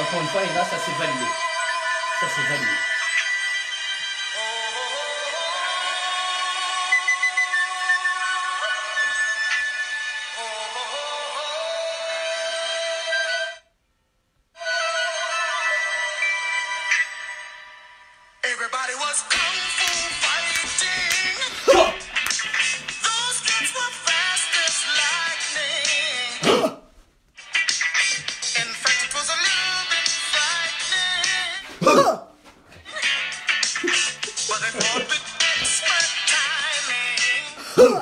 Encore une fois, et là, ça c'est validé. Ça c'est validé. Everybody was kung fu fighting. Those kids were fast as lightning. In fact, it was a little bit frightening. But they fought with expert timing. There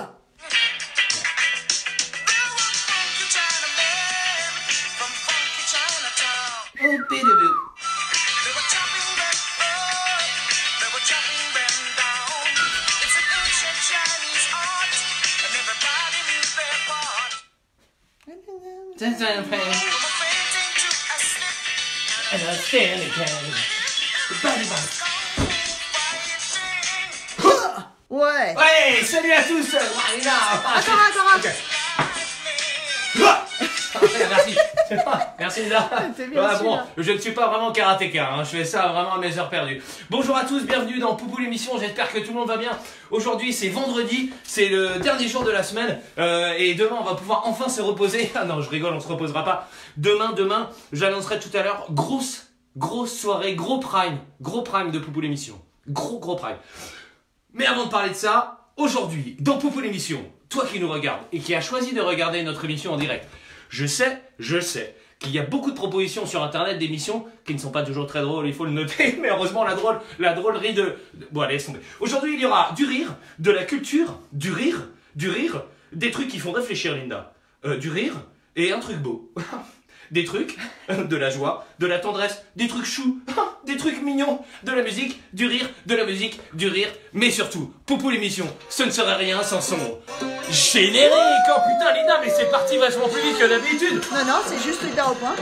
were funky Chinamen from funky Chinatown. Oh, bidou. They were chopping them up, they were chopping them down. It's an ancient Chinese art, and everybody knew their part. From a fainting to a slip, And I stand again. Body body. fighting. Ouais. Ouais, salut à tous. Marina. Attends. Ok. Merci. Merci Lisa. C'est bien Ouais, celui-là. bon, je ne suis pas vraiment karatéka, hein. Je fais ça vraiment à mes heures perdues. Bonjour à tous, bienvenue dans Poupou l'émission, j'espère que tout le monde va bien. Aujourd'hui c'est vendredi, c'est le dernier jour de la semaine et demain on va pouvoir enfin se reposer. Ah non, je rigole, on se reposera pas. Demain, j'annoncerai tout à l'heure, grosse soirée, gros prime de Poupou l'émission. Gros prime. Mais avant de parler de ça, aujourd'hui, dans Poupou l'émission, toi qui nous regardes et qui as choisi de regarder notre émission en direct, je sais qu'il y a beaucoup de propositions sur internet d'émissions qui ne sont pas toujours très drôles, il faut le noter, mais heureusement la drôlerie de... Bon allez, laisse tomber. Aujourd'hui il y aura du rire, de la culture, du rire, des trucs qui font réfléchir Linda, du rire et un truc beau. Des trucs, de la joie, de la tendresse, des trucs choux, des trucs mignons, de la musique, du rire, de la musique, du rire, mais surtout, Poupou l'émission, ce ne serait rien sans son générique. Oh putain Linda, mais c'est parti vachement plus vite que d'habitude. Non, c'est juste Linda au point.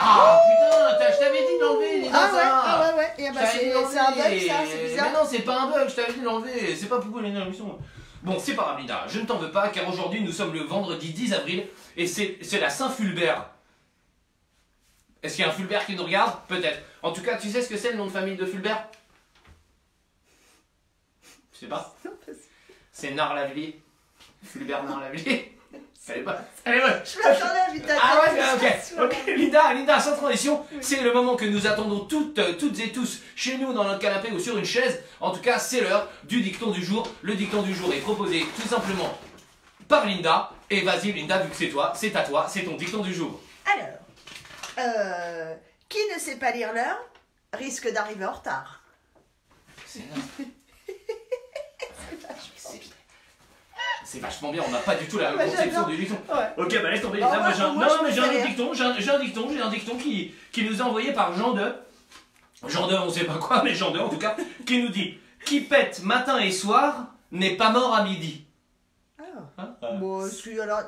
Ah putain, je t'avais dit de l'enlever Linda, ça. Ah ouais. Et bah, c'est un bug ça, c'est bizarre. Mais non, c'est pas un bug, je t'avais dit de l'enlever, c'est pas Poupou l'émission. Bon, c'est pas grave Linda, je ne t'en veux pas car aujourd'hui nous sommes le vendredi 10 avril et c'est la Saint-Fulbert. Est-ce qu'il y a un Fulbert qui nous regarde? Peut-être. En tout cas, tu sais ce que c'est le nom de famille de Fulbert? Je sais pas. C'est Narlavelier. Fulbert Narlavelier. Allez, pas. Allez, ouais. Je m'attendais à vite. Ah ouais, ok. Linda, sans transition, c'est le moment que nous attendons toutes et tous chez nous dans notre canapé ou sur une chaise. En tout cas, c'est l'heure du dicton du jour. Le dicton du jour est proposé tout simplement par Linda. Et vas-y Linda, vu que c'est toi, c'est à toi, c'est ton dicton du jour. Alors, qui ne sait pas lire l'heure risque d'arriver en retard. C'est vachement bien, on n'a pas du tout la même conception j'adore. du dicton. Ouais. Ok, bah laisse tomber. Oh, Là, moi, j'ai un... moi, Non, je mais me j'ai un fais autre rire. dicton, j'ai un dicton qui nous est envoyé par Jean 2. Jean 2, on sait pas quoi, mais Jean 2 en tout cas, qui nous dit: qui pète matin et soir n'est pas mort à midi. Bon,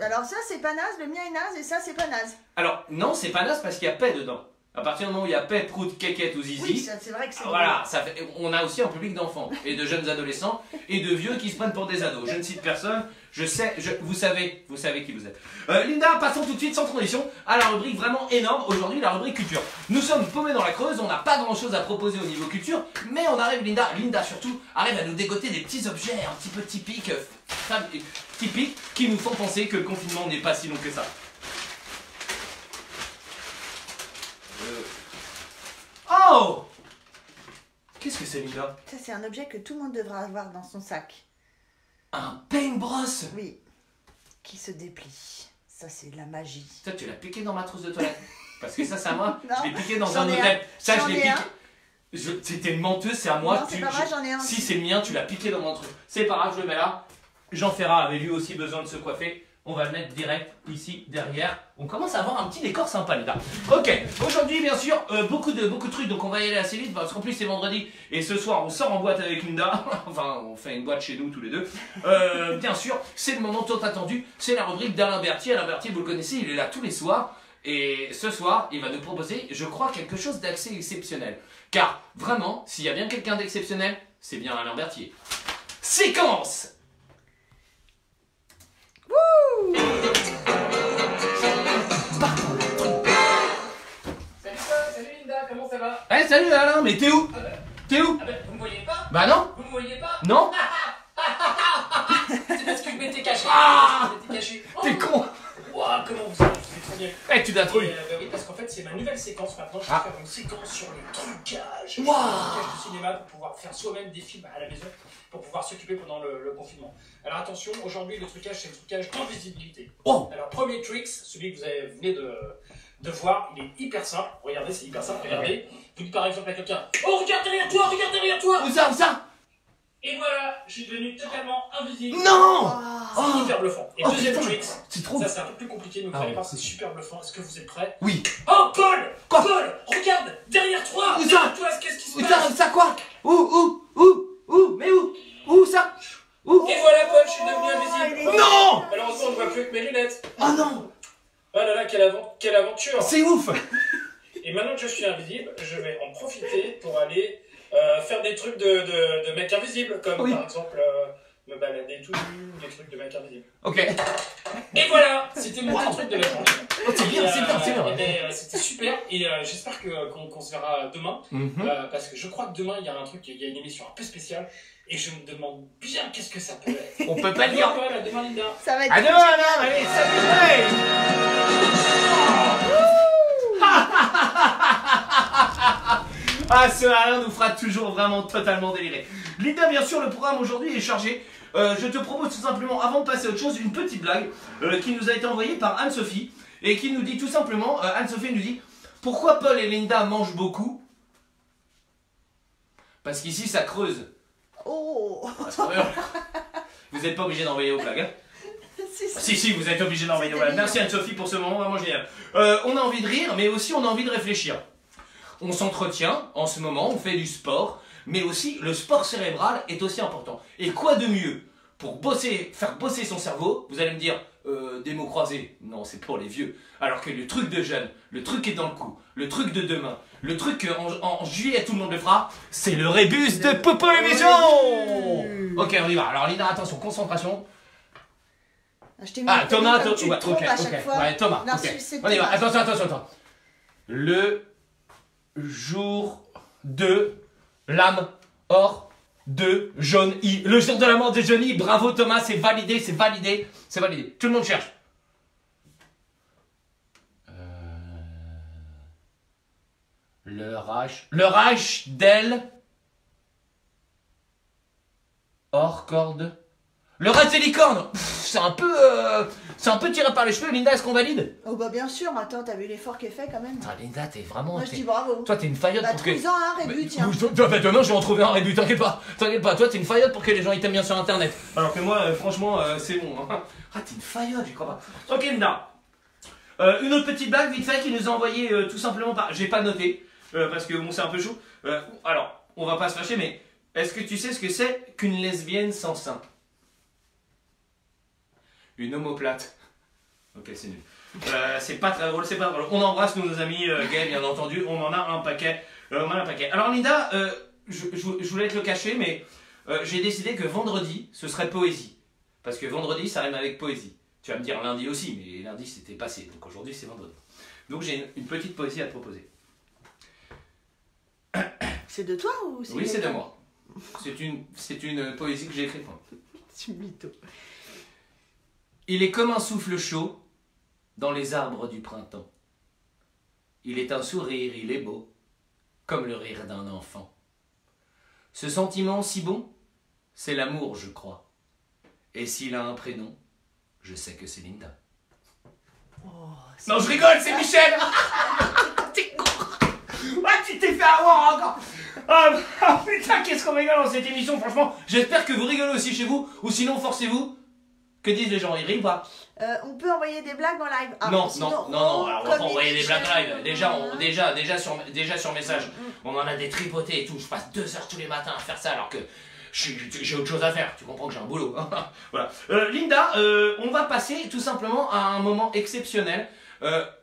alors ça c'est pas naze, le mien est naze et ça c'est pas naze. Alors, non, c'est pas naze parce qu'il y a paix dedans. À partir du moment où il y a paix, prout, quéquette ou zizi. Oui, c'est vrai que c'est... Voilà, ça fait, on a aussi un public d'enfants et de jeunes adolescents et de vieux qui se prennent pour des ados. Je ne cite personne, je sais, vous savez qui vous êtes. Linda, passons tout de suite sans transition à la rubrique vraiment énorme. Aujourd'hui, la rubrique culture. Nous sommes paumés dans la Creuse, on n'a pas grand chose à proposer au niveau culture, mais on arrive, Linda surtout, arrive à nous dégoter des petits objets un petit peu typiques, qui nous font penser que le confinement n'est pas si long que ça. Oh! Qu'est-ce que c'est, Linda? Ça, c'est un objet que tout le monde devra avoir dans son sac. Un paintbrush. Oui. Qui se déplie. Ça, c'est de la magie. Ça, tu l'as piqué dans ma trousse de toilette. Parce que ça, c'est à moi. Non, Je l'ai piqué dans j'en un ai hôtel. un. Ça, je J'en l'ai ai piqué. un. C'était une menteuse, c'est à moi. Non, c'est pas vrai, j'en ai un. Si c'est le mien, tu l'as piqué dans mon truc. C'est pas grave, je le mets là. Jean Ferrat avait lui aussi besoin de se coiffer. On va le mettre direct ici, derrière. On commence à avoir un petit décor sympa, les gars. Ok, aujourd'hui, bien sûr, beaucoup de trucs. Donc, on va y aller assez vite parce qu'en plus, c'est vendredi. Et ce soir, on sort en boîte avec Linda. Enfin, on fait une boîte chez nous tous les deux. Bien sûr, c'est le moment tant attendu. C'est la rubrique d'Alain Berthier. Alain Berthier, vous le connaissez, il est là tous les soirs. Et ce soir, il va nous proposer, je crois, quelque chose d'assez exceptionnel. Car, vraiment, s'il y a bien quelqu'un d'exceptionnel, c'est bien Alain Berthier. Séquence! Salut Linda, comment ça va? Eh, salut Alain, mais t'es où? T'es où? Ah ben, vous me voyez pas? Bah non? Vous me voyez pas? Non? C'est parce que je m'étais caché. Ah Je m'étais caché. T'es con! Ouah, comment vous allez? C'est très bien. Eh, tu l'as trouvé! Bah oui, parce qu'en fait, c'est ma nouvelle séquence maintenant. Je vais Ah. faire une séquence sur le trucage. Waouh. Le trucage de cinéma pour pouvoir faire soi-même des films à la maison, pour pouvoir s'occuper pendant le confinement. Alors attention, aujourd'hui, le trucage, c'est le trucage d'invisibilité. Oh! Alors, premier trick, celui que vous venez de voir, il est hyper simple. Regardez, c'est hyper simple. Regardez. Vous dites par exemple à quelqu'un: oh, regarde derrière toi, regarde derrière toi! Où ça? Où ça? Et voilà, je suis devenu totalement invisible. Non! Ah. C'est hyper bluffant. Et Oh, deuxième putain, trick, c'est trop. ça c'est un peu plus compliqué, mais vous Ah allez ouais. voir, c'est super bluffant. Est-ce que vous êtes prêts? Oui. Oh, Paul! Quoi? Paul, regarde, derrière toi! Où ça? Derrière toi, qu'est-ce qui se Où ça? passe? Ça quoi? Où? Mais où? Où ça? Où? Et voilà, Paul, je suis devenu Oh, invisible. il est- Non! Malheureusement, on ne voit plus avec mes lunettes. Oh non! Oh là là, quelle aventure! C'est ouf! Et maintenant que je suis invisible, je vais en profiter pour aller faire des trucs de mec invisible, comme Oui. par exemple me balader tout nu, des trucs de mec invisible. Ok. Et voilà, c'était mon Wow. petit truc de la journée. Oh, c'est bien, Et, c'est bien, c'est bien. et ben, c'était super et j'espère qu'on se verra demain Mhm. parce que je crois que demain il y a un truc, il y a une émission un peu spéciale et je me demande bien qu'est-ce que ça peut être. On peut pas À le dire. demain, Paul, à demain Linda. Ça va être. À demain, Alain! Allez, salut! Ah, ce Alain nous fera toujours vraiment totalement délirer. Linda, bien sûr, le programme aujourd'hui est chargé. Je te propose tout simplement, avant de passer à autre chose, une petite blague qui nous a été envoyée par Anne-Sophie et qui nous dit tout simplement, Anne-Sophie nous dit: pourquoi Paul et Linda mangent beaucoup? Parce qu'ici ça creuse. Oh. Parce que, vous n'êtes pas obligé d'envoyer aux blagues. Hein. Si. Si, vous êtes obligé d'envoyer aux C'était blagues. Merci Anne-Sophie pour ce moment vraiment génial. On a envie de rire, mais aussi on a envie de réfléchir. On s'entretient en ce moment, on fait du sport, mais aussi le sport cérébral est aussi important. Et quoi de mieux pour faire bosser son cerveau? Vous allez me dire, des mots croisés. Non, c'est pour les vieux. Alors que le truc de jeune, le truc qui est dans le coup, le truc de demain, le truc qu'en juillet tout le monde le fera, c'est le rébus de Popo l'émission. Ok, on y va. Alors Lina, attention, concentration. Je t'ai mis Ah, le Thomas, comme tu te ouais, trompes ok, à chaque fois. ouais, Thomas, Non, ok. c'est On y va, Thomas. attention. Le jour de l'âme or de jaune I. Le jour de la mort de Johnny, bravo Thomas, c'est validé. Tout le monde cherche. Le Reich d'El hors corde. Le Reich des licornes. C'est un peu tiré par les cheveux. Linda, est-ce qu'on valide? Oh bah bien sûr, attends, t'as vu l'effort qui est fait quand même. Ah, Linda, t'es vraiment... Moi je dis bravo. Toi, t'es une faillotte Bah pour que... trouve-en un rébut, tiens. Demain, je vais en trouver un rébut, t'inquiète pas. Toi, t'es une faillotte pour que les gens ils t'aiment bien sur internet. Alors que moi, franchement, c'est bon. Hein. Ah, t'es une faillotte, j'y crois pas. Ok, Linda. Une autre petite blague, vite fait, qui nous a envoyé tout simplement par... J'ai pas noté, parce que bon, c'est un peu chaud. Alors, on va pas se fâcher, mais est-ce que tu sais ce que c'est qu'une lesbienne sans sein? Une omoplate. Ok, c'est nul. C'est pas très drôle, c'est pas drôle. On embrasse nos amis gays, bien entendu. On en a un paquet. Alors Linda, je voulais te le cacher, mais j'ai décidé que vendredi, ce serait poésie. Parce que vendredi, ça rime avec poésie. Tu vas me dire lundi aussi, mais lundi c'était passé. Donc aujourd'hui, c'est vendredi. Donc j'ai une petite poésie à te proposer. C'est de toi ou Oui, c'est de moi. C'est une poésie que j'ai écrite moi. C'est une mytho. Il est comme un souffle chaud dans les arbres du printemps. Il est un sourire, il est beau, comme le rire d'un enfant. Ce sentiment si bon, c'est l'amour, je crois. Et s'il a un prénom, je sais que c'est Linda. Non, je rigole, c'est Michel. T'es con. Ah, tu t'es fait avoir encore. Ah putain, qu'est-ce qu'on rigole dans cette émission, franchement. J'espère que vous rigolez aussi chez vous, ou sinon forcez-vous. Que disent les gens, ils rient ou pas? On peut envoyer des blagues en live. Ah, non, sinon, non, alors on va pas envoyer des blagues Michel, live. Déjà sur message, on en a des tripotés et tout. Je passe 2 heures tous les matins à faire ça alors que j'ai autre chose à faire. Tu comprends que j'ai un boulot. Voilà. Linda, on va passer tout simplement à un moment exceptionnel.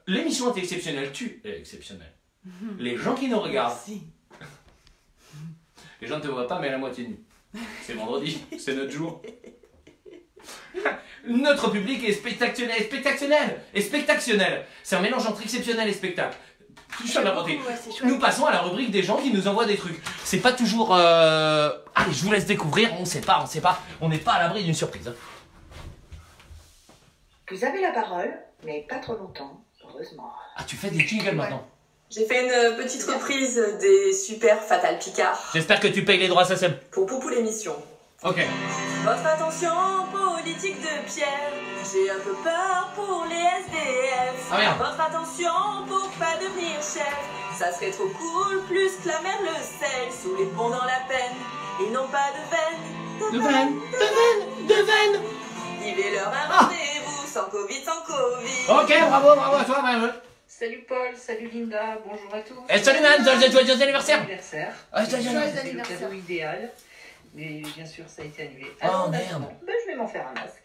L'émission est exceptionnelle, tu es exceptionnel. Les gens qui nous regardent, Merci. les gens ne te voient pas mais à la moitié nu. C'est vendredi, c'est notre jour. Notre public est spectactionnel. C'est un mélange entre exceptionnel et spectacle. Je viens d'inventer. Ouais, c'est chouette. Nous passons à la rubrique des gens qui nous envoient des trucs. C'est pas toujours... Allez, je vous laisse découvrir, on sait pas. On n'est pas à l'abri d'une surprise. Hein. Vous avez la parole, mais pas trop longtemps, heureusement. Ah, tu fais des jingles maintenant. J'ai fait une petite reprise des super Fatal Picard J'espère que tu payes les droits SACEM. pour Poupou l'émission. Ok. Votre attention, politique de Pierre. J'ai un peu peur pour les SDF. Ah merde. Votre attention pour pas devenir chef. Ça serait trop cool, plus que la mer le sel. Sous les ponts dans la peine, ils n'ont pas de veine. De veine. Vivez leur un rendez-vous, sans Covid, sans Covid. Ok, bravo à toi, Marie. Salut Paul, salut Linda, bonjour à tous. Et salut man, joyeux anniversaire. Anniversaire. Ah, Joyeux C'était le anniversaire. cadeau idéal, mais bien sûr ça a été annulé. Oh, Alors, merde. maintenant, je vais m'en faire un masque.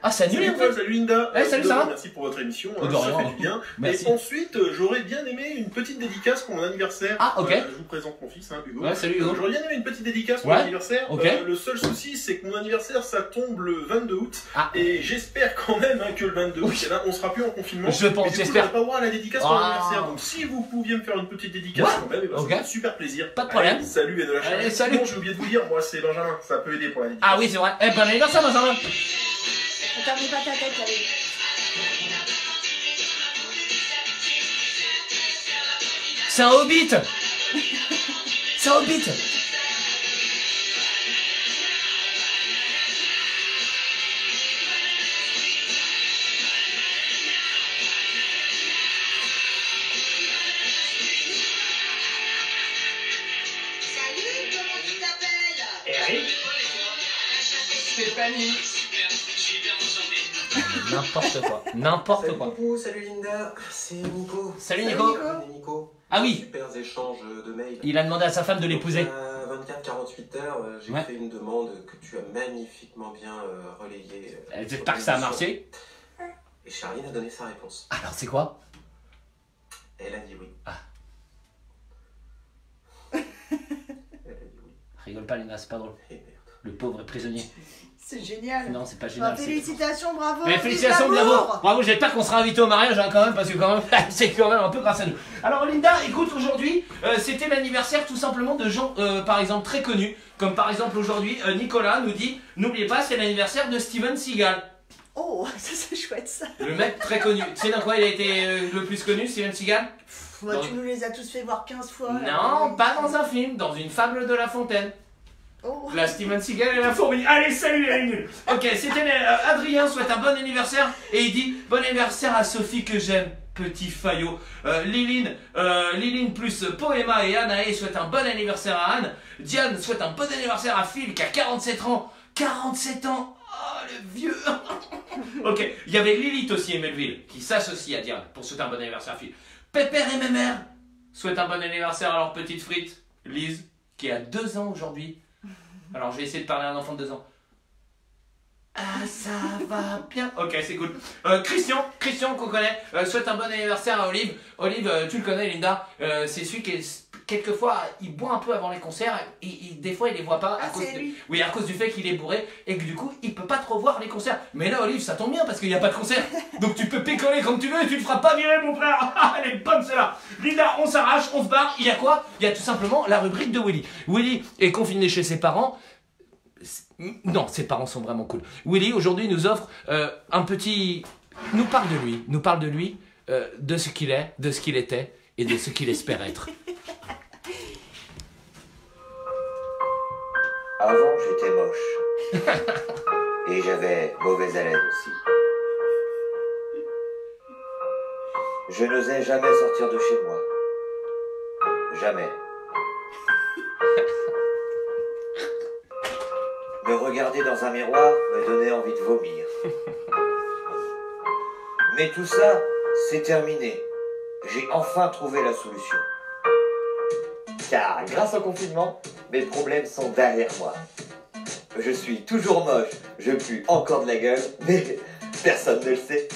Ah, c'est annulé Salut en Paul, fait. salut Linda. Eh, salut, D'abord, ça va? merci pour votre émission, De ça rien. fait du bien. Merci. Et ensuite, j'aurais bien aimé une petite dédicace pour mon anniversaire. Ah, ok. Je vous présente mon fils, Hugo. Ouais, salut Hugo. J'aurais bien aimé une petite dédicace pour Ouais. mon anniversaire. Ok. Le seul souci, c'est que mon anniversaire, ça tombe le 22 août. Ah. Et j'espère quand même que le 22 août, Oui. eh ben, on sera plus en confinement. Je pense, Et du coup, j'espère. j'aurai pas droit à la dédicace pour mon Ah. anniversaire. Donc si vous pouviez me faire une petite dédicace Ouais. quand même, eh ben, Ok. ça ferait super plaisir. Pas de problème. Allez, salut et de la Allez, chance. salut. Sinon, j'ai oublié de vous dire, moi c'est Benjamin, ça peut aider pour la dédicace. Ah oui, c'est vrai. Eh, bon anniversaire, Benjamin. Attends, mets pas ta tête, allez. C'est un hobbit. C'est un hobbit. Salut, comment tu t'appelles? Eric, Stéphanie. N'importe quoi. N'importe Salut quoi. Poupou, salut Linda, c'est Nico. Salut Nico. Salut Nico. Ah oui. Super échanges de mails. Il a demandé à sa femme de l'épouser. 24-48 heures, j'ai Ouais. fait une demande que tu as magnifiquement bien relayée. J'espère que ça a marché. Et Charline a donné sa réponse. Alors, c'est quoi? Elle a dit oui. Ah. Elle a dit oui. Rigole pas, Léna, c'est pas drôle. Et merde. Le pauvre est prisonnier. C'est génial. Non, c'est pas Bah, génial. c'est- félicitations, bravo. Mais vive félicitations, l'amour. bravo, bravo, j'espère qu'on sera invité au mariage hein, quand même, parce que quand même, c'est quand même un peu grâce à nous. Alors Linda, écoute, aujourd'hui, c'était l'anniversaire tout simplement de gens, par exemple, très connus, comme par exemple aujourd'hui, Nicolas nous dit, n'oubliez pas, c'est l'anniversaire de Steven Seagal. Oh, ça c'est chouette ça. Le mec très connu. Tu sais dans quoi il a été le plus connu, Steven Seagal? Bah, tu nous les as tous fait voir 15 fois. là. Non, pas dans un film, dans une fable de La Fontaine. Oh. La Steven Seagal et la fourmi. Allez, salut les nuls. Ok, c'était Adrien souhaite un bon anniversaire et il dit bon anniversaire à Sophie que j'aime. Petit faillot. Liline plus Poema et Anaé souhaitent un bon anniversaire à Anne. Diane souhaite un bon anniversaire à Phil qui a 47 ans. 47 ans. Oh le vieux. Ok, il y avait Lilith aussi et Melville qui s'associent à Diane pour souhaiter un bon anniversaire à Phil. Pépère et Mémère souhaitent un bon anniversaire à leur petite frite Lise qui a 2 ans aujourd'hui. Alors je vais essayer de parler à un enfant de 2 ans. Ah ça va bien. Ok c'est cool. Christian qu'on connaît, souhaite un bon anniversaire à Olive. Olive, tu le connais Linda, c'est celui qui quelquefois il boit un peu avant les concerts, des fois il les voit pas à Ah, cause c'est lui. oui, à cause du fait qu'il est bourré et que du coup il peut pas trop voir les concerts. Mais là Olive ça tombe bien parce qu'il n'y a pas de concert. Donc tu peux pécoler comme tu veux et tu te feras pas virer mon frère. Ah, elle est bonne celle-là. Linda, on s'arrache, on se barre. Il y a quoi? Il y a tout simplement la rubrique de Willy. Willy est confiné chez ses parents. Non, ses parents sont vraiment cool. Willy aujourd'hui nous offre un petit... nous parle de lui, de ce qu'il est, de ce qu'il était et de ce qu'il espère être. j'étais moche. Et j'avais mauvaise haleine aussi. Je n'osais jamais sortir de chez moi. Jamais. Me regarder dans un miroir me donnait envie de vomir. Mais tout ça, c'est terminé. J'ai enfin trouvé la solution. Car grâce au confinement, mes problèmes sont derrière moi. Je suis toujours moche, je pue encore de la gueule, mais personne ne le sait.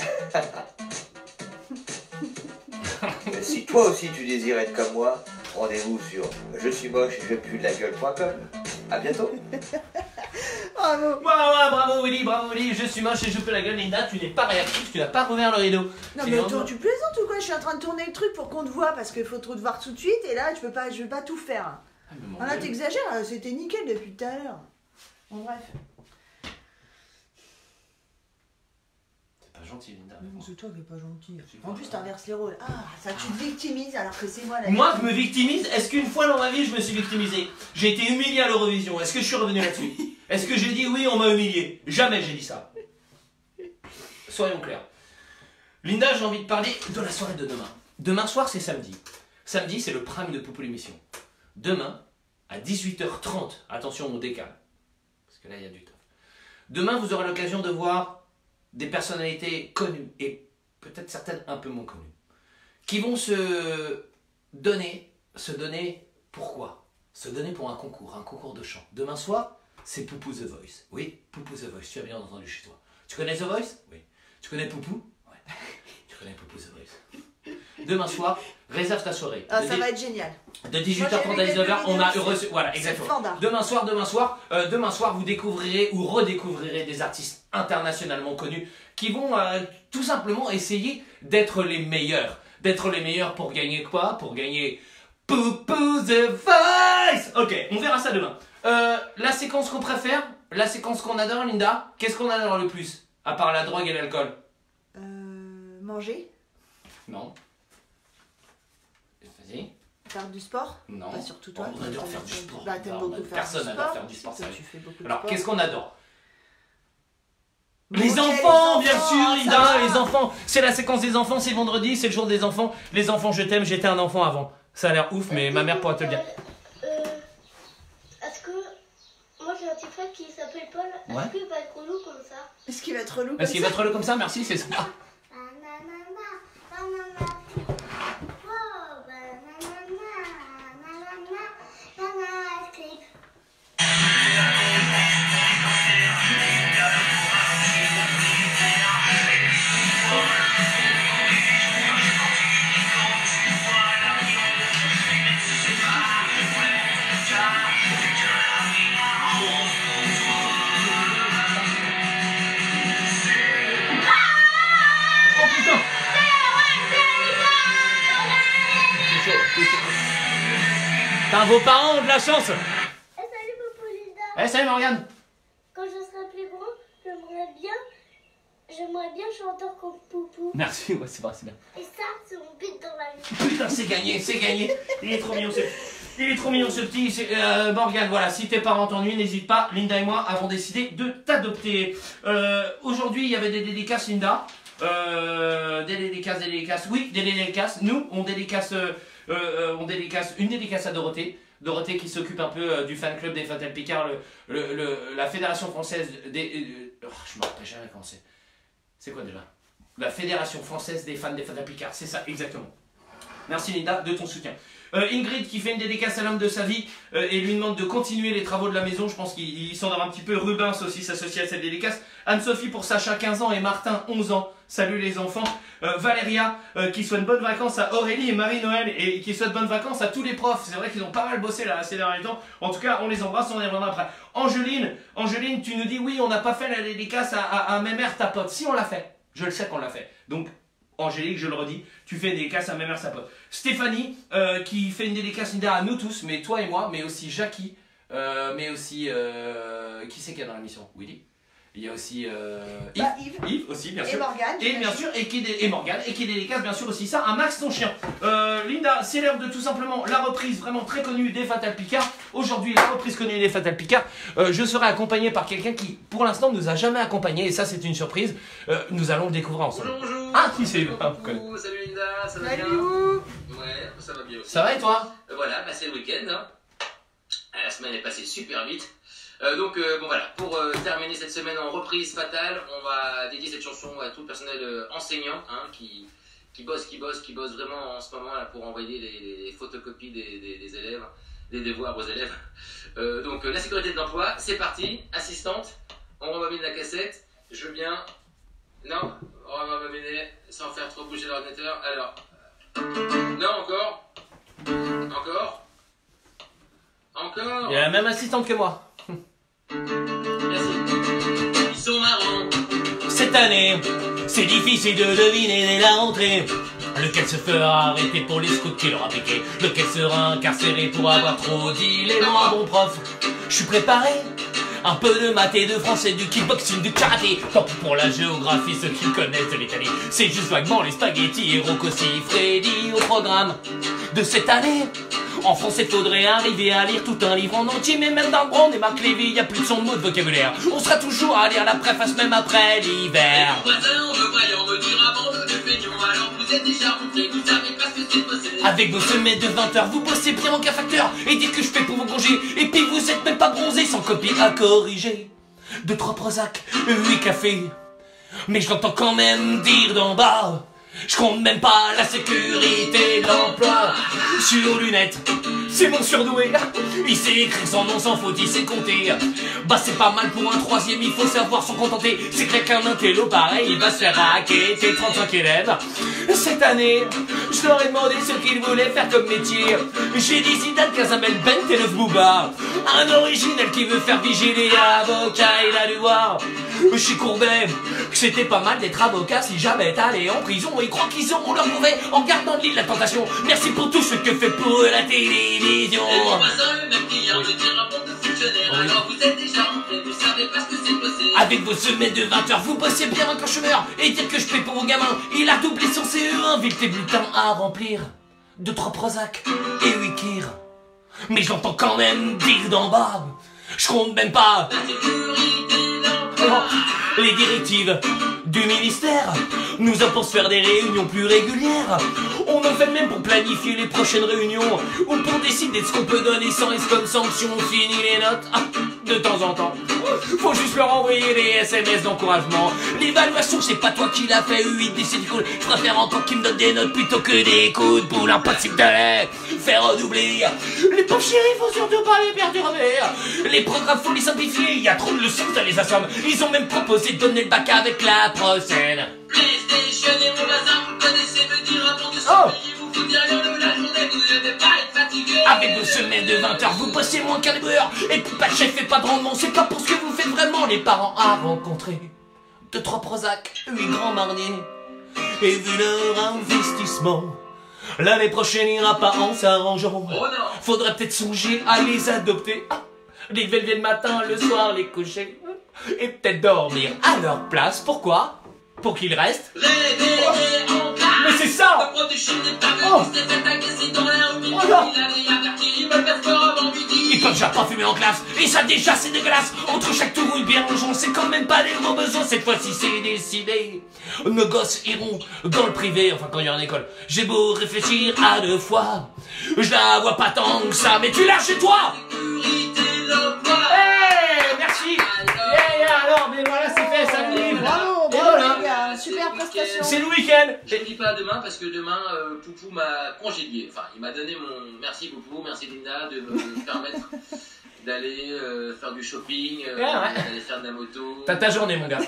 Si toi aussi tu désires être comme moi, rendez-vous sur je suis moche et je pue de la gueule.com. À bientôt. Bravo. Ouais, bravo Willy, je suis moche et je peux la gueule. Linda, tu n'es pas réactif, tu n'as pas rouvert le rideau. Non mais attends, tu plaisantes ou quoi? Je suis en train de tourner le truc pour qu'on te voit parce qu'il faut te voir tout de suite et là je veux pas tout faire. Ah, là t'exagères, c'était nickel depuis tout à l'heure. Bon bref. C'est pas gentil Linda. C'est toi qui es pas gentil. En plus t'inverses les rôles. Ah, ça tu te victimises alors que c'est moi la Moi je me victimise. Est-ce qu'une fois dans ma vie je me suis victimisé? J'ai été humilié à l'Eurovision. Est-ce que je suis revenu là-dessus? Est-ce que j'ai dit oui on m'a humilié? Jamais j'ai dit ça. Soyons clairs. Linda, j'ai envie de parler de la soirée de demain. Demain soir c'est samedi. Samedi c'est le prime de Poupou l'émission. Demain à 18h30. Attention on décale. Parce que là il y a du taf. Demain vous aurez l'occasion de voir des personnalités connues et peut-être certaines un peu moins connues, qui vont se donner pourquoi? Se donner pour un concours de chant. Demain soir, c'est Poupou The Voice. Oui, Poupou The Voice, tu as bien entendu chez toi. Tu connais The Voice? Oui. Tu connais Poupou? Ouais. Tu connais Poupou The Voice. Demain soir, réserve ta soirée. Ah, ça va être génial. De 18h30 à 19h, on a reçu. Voilà, exactement. Demain soir, vous découvrirez ou redécouvrirez des artistes internationalement connus qui vont tout simplement essayer d'être les meilleurs. D'être les meilleurs pour gagner quoi? Pour gagner Poupou The Voice. Ok, on verra ça demain. La séquence qu'on préfère, la séquence qu'on adore, Linda, qu'est-ce qu'on adore le plus? À part la drogue et l'alcool. Manger? Non. Vas-y. Faire du sport? Non. Pas surtout toi. On adore faire du sport. Bah, t'aimes beaucoup faire du sport. Personne n'adore faire du sport, Toi, sérieux. tu fais beaucoup de Alors, sport. qu'est-ce qu'on adore? Bon, Les ok, enfants, les bien enfants, sûr, ça Linda, va. les enfants. C'est la séquence des enfants, c'est vendredi, c'est le jour des enfants. Les enfants, je t'aime, j'étais un enfant avant. Ça a l'air ouf, mais ma mère pourra te le dire. Est-ce que... Moi j'ai un petit frère qui s'appelle Paul. Ouais. Est-ce qu'il va être relou comme ça? Est-ce qu'il va être relou comme Est-ce qu'il va ça? être relou comme ça? Merci, c'est ça. Oh putain! Putain, vos parents ont de la chance! Salut Popo Linda. Eh, salut Morgane! Quand je serai plus grand, j'aimerais bien chanter comme Poupou. Merci, ouais, c'est vrai, c'est bien. Et ça, c'est mon but dans la vie. Putain, c'est gagné, c'est gagné. Il est trop mignon ce petit. Morgane, voilà, si tes parents t'ennuient, n'hésite pas. Linda et moi avons décidé de t'adopter. Aujourd'hui, il y avait des dédicaces, Linda. Des dédicaces. Oui, des dédicaces. Nous, on dédicace une dédicace à Dorothée. Dorothée qui s'occupe un peu du fan club des Fatal Picard, la fédération française des... je me rappelle jamais comment c'est. C'est quoi déjà? La fédération française des fans des Fatal Picard, c'est ça, exactement. Merci Linda de ton soutien. Ingrid qui fait une dédicace à l'homme de sa vie et lui demande de continuer les travaux de la maison. Je pense qu'il s'en un petit peu. Rubens aussi s'associe à cette dédicace. Anne-Sophie pour Sacha 15 ans et Martin 11 ans. Salut les enfants. Valéria qui souhaite bonnes vacances à Aurélie et Marie-Noël et qui souhaite bonnes vacances à tous les profs. C'est vrai qu'ils ont pas mal bossé là ces derniers temps. En tout cas, on les embrasse, on y reviendra après. Angeline, tu nous dis oui, on n'a pas fait la dédicace à Mémère ta pote. Si on l'a fait, je le sais qu'on l'a fait. Donc Angélique, je le redis, tu fais une dédicace à Mémère sa pote. Stéphanie qui fait une dédicace Linda à nous tous, mais toi et moi, mais aussi Jackie, mais aussi qui c'est qu'il y a dans l'émission? Willy. Il y a aussi Yves aussi, bien et sûr. Morgane. Et bien sûr, et Morgane, et qui dédicace bien sûr aussi ça à Max ton chien. Linda, c'est l'heure de tout simplement la reprise vraiment très connue des Fatal Picard. Aujourd'hui, la reprise connue des Fatal Picard. Je serai accompagné par quelqu'un qui, pour l'instant, nous a jamais accompagné, et ça, c'est une surprise. Nous allons le découvrir ensemble. Bonjour. Ah, qui c'est? Coucou, salut Linda, ça va bien? Salut. Ouais, ça va bien aussi. Ça va et toi? Voilà, bah, c'est le week-end. Hein. La semaine est passée super vite. Donc bon voilà, pour terminer cette semaine en reprise fatale, on va dédier cette chanson à tout le personnel enseignant hein, qui bosse vraiment en ce moment là, pour envoyer les photocopies des élèves, des devoirs aux élèves. Donc la sécurité de l'emploi, c'est parti, assistante, on rembobine la cassette, je veux bien... Non, on va rembobiner sans faire trop bouger l'ordinateur, alors... Non, encore. Encore. Il y a la même assistante que moi. Merci. Ils sont marrants. Cette année, c'est difficile de deviner dès la rentrée. Lequel se fera arrêter pour les scouts qui l'aura piqué? Lequel sera incarcéré pour avoir trop dit les noms à bon prof? Je suis préparé. Un peu de maths et de français, du kickboxing, du karaté. Tant pis pour la géographie, ceux qui connaissent de l'Italie. C'est juste vaguement les spaghettis et Rocossi Freddy au programme de cette année. En français, faudrait arriver à lire tout un livre en entier, mais même dans le Brown et Marc Lévy, y a plus de son de mots de vocabulaire. On sera toujours à lire la préface même après l'hiver. Avec vos semaines de 20 heures, vous bossez bien en cafacteur et dites que je fais pour vos congés. Et puis vous êtes même pas bronzé sans copie à corriger. 2, 3 Prozac, 8 cafés. Mais je l'entends quand même dire d'en bas. Je compte même pas la sécurité de l'emploi. Sur lunettes, c'est mon surdoué. Il sait écrire son nom sans faute, il sait compter. Bah c'est pas mal pour un troisième, il faut savoir s'en contenter. C'est vrai qu'un intello pareil, il va se faire raqueter 35 élèves. Cette année, je leur ai demandé ce qu'ils voulaient faire comme métier. J'ai dit Zidane, Casabel, Bent et Neuf Booba. Un original qui veut faire vigiler avocat, il a dû voir chez Courbet que c'était pas mal d'être avocat si jamais t'allais en prison. Ils croient qu'ils auront leur brevet en gardant de l'île la tentation. Merci pour tout ce que fait pour eux la télévision. Avec vos semaines de 20 heures, vous bossez bien un cauchemar. Et dire que je paie pour vos gamins, il a doublé son CE1. Vite tes bulletins à remplir. 2, 3 Prozac et 8 Kir. Mais j'entends quand même dire d'en bas. Je compte même pas les directives du ministère nous imposent faire des réunions plus régulières. On en fait même pour planifier les prochaines réunions ou pour décider de ce qu'on peut donner sans risque comme sanction. Fini les notes de temps en temps. Faut juste leur envoyer des SMS d'encouragement. L'évaluation c'est pas toi qui l'as fait. 8 c'est cool. Je préfère encore qu'ils me donnent des notes plutôt que des coups de boule. Impossible de les faire redoubler. Les pauvres chéris faut surtout pas les perturber. Les programmes faut les simplifier. Y a trop de leçons ça les assomme. Ils ont même proposé de donner le bac avec la prochaine. PlayStation et mon bazar, vous le connaissez, me dire avant de vous faut dire la journée, vous devez pas être fatigué. Avec vos semaines de 20 heures, vous bossez moins qu'un éboueur. Et puis pas de chef et pas de rendement, c'est pas pour ce que vous faites vraiment. Les parents à rencontrer 2, 3 Prozac, 8 grands marniers. Et vu leur investissement, l'année prochaine ira pas en s'arrangeant. Faudrait peut-être songer à les adopter. Les lever le matin, le soir, les coucher. Et peut-être dormir à leur place. Pourquoi? Pour qu'ils restent. Mais c'est ça! Ils peuvent déjà pas fumer en classe. Et ça déjà c'est dégueulasse. Entre chaque tour une bière, on sait quand même pas les gros besoins. Cette fois-ci c'est décidé. Nos gosses iront dans le privé. Enfin quand il y a une école. J'ai beau réfléchir à 2 fois. Je la vois pas tant que ça. Mais tu l'as chez toi! Hey, merci! Alors, mais voilà, c'est fait, ça nous Bravo, bravo les gars, super prestation. C'est le week-end. Je ne dis pas demain parce que demain, Poupou m'a congédié. Enfin, il m'a donné mon... Merci Poupou, merci Linda de me permettre d'aller faire du shopping, d'aller faire de la moto. T'as ta journée, mon gars.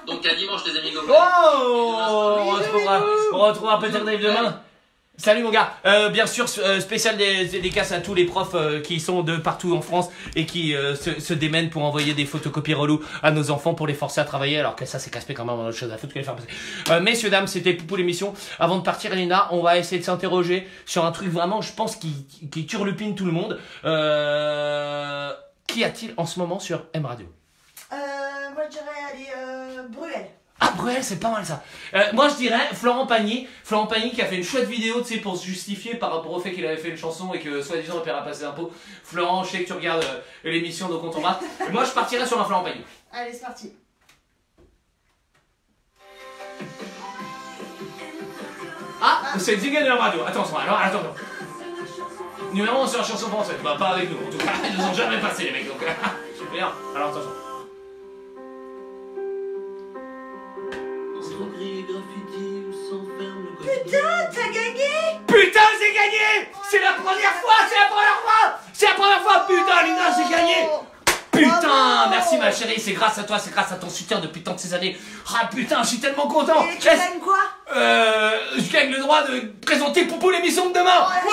Donc à dimanche, les amis. Oh, on retrouvera peut-être Dave demain. Salut mon gars, bien sûr spécial dédicace à tous les profs qui sont de partout en France et qui se démènent pour envoyer des photocopies relous à nos enfants pour les forcer à travailler alors que ça c'est casse-pied quand même, on a autre chose à foutre que les faire passer. Messieurs dames, c'était Poupou l'émission. Avant de partir Elena, on va essayer de s'interroger sur un truc vraiment je pense qui turlupine tout le monde. Qu'y a-t-il en ce moment sur M Radio? Moi cruel, c'est pas mal ça. Moi je dirais Florent Pagny qui a fait une chouette vidéo, tu sais, pour se justifier par rapport au fait qu'il avait fait une chanson et que soi-disant il paiera pas ses impôts. Florent, je sais que tu regardes l'émission donc on t'embrasse. Moi je partirais sur un Florent Pagny. Allez, c'est parti. Ah, c'est le jingle de la radio. Attention, alors attends. Numéro 1 sur la chanson française. Bah pas avec nous, en tout cas, ils nous ont jamais passé les mecs. Donc, bien. Alors attention. Putain, t'as gagné! Putain, j'ai gagné! C'est la première fois! Putain, Linda, j'ai gagné! Putain, merci ma chérie, c'est grâce à toi, c'est grâce à ton soutien depuis tant de ces années. Ah putain, je suis tellement content! Et tu gagnes quoi? Je gagne le droit de présenter Poupou l'émission de demain! Ouais!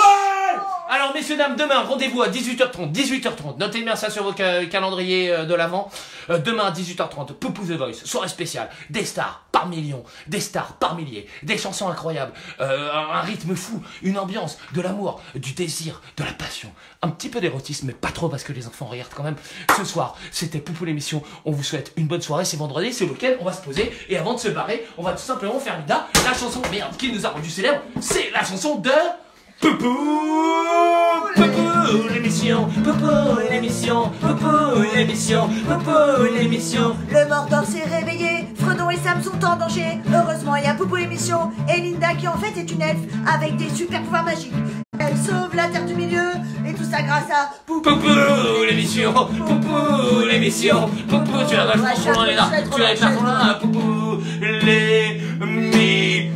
Alors messieurs, dames, demain, rendez-vous à 18h30. Notez bien ça sur vos calendriers de l'avant. Demain à 18h30, Poupou The Voice, soirée spéciale. Des stars par millions, des stars par milliers, des chansons incroyables, un rythme fou, une ambiance, de l'amour, du désir, de la passion. Un petit peu d'érotisme, mais pas trop parce que les enfants regardent quand même. Ce soir, c'était Poupou l'émission. On vous souhaite une bonne soirée, c'est vendredi, c'est le week-end, on va se poser. Et avant de se barrer, on va tout simplement faire Linda, la chanson, merde, qui nous a rendu célèbre, c'est la chanson de... Poupou l'émission, Poupou l'émission. Le Mordor s'est réveillé, Fredon et Sam sont en danger. Heureusement, il y a Poupou l'émission et Linda qui en fait est une elfe avec des super pouvoirs magiques. Elle sauve la terre du milieu et tout ça grâce à Poupou l'émission. Poupou, tu as vachement loin, Linda. Tu as vachement loin, Poupou l'émission.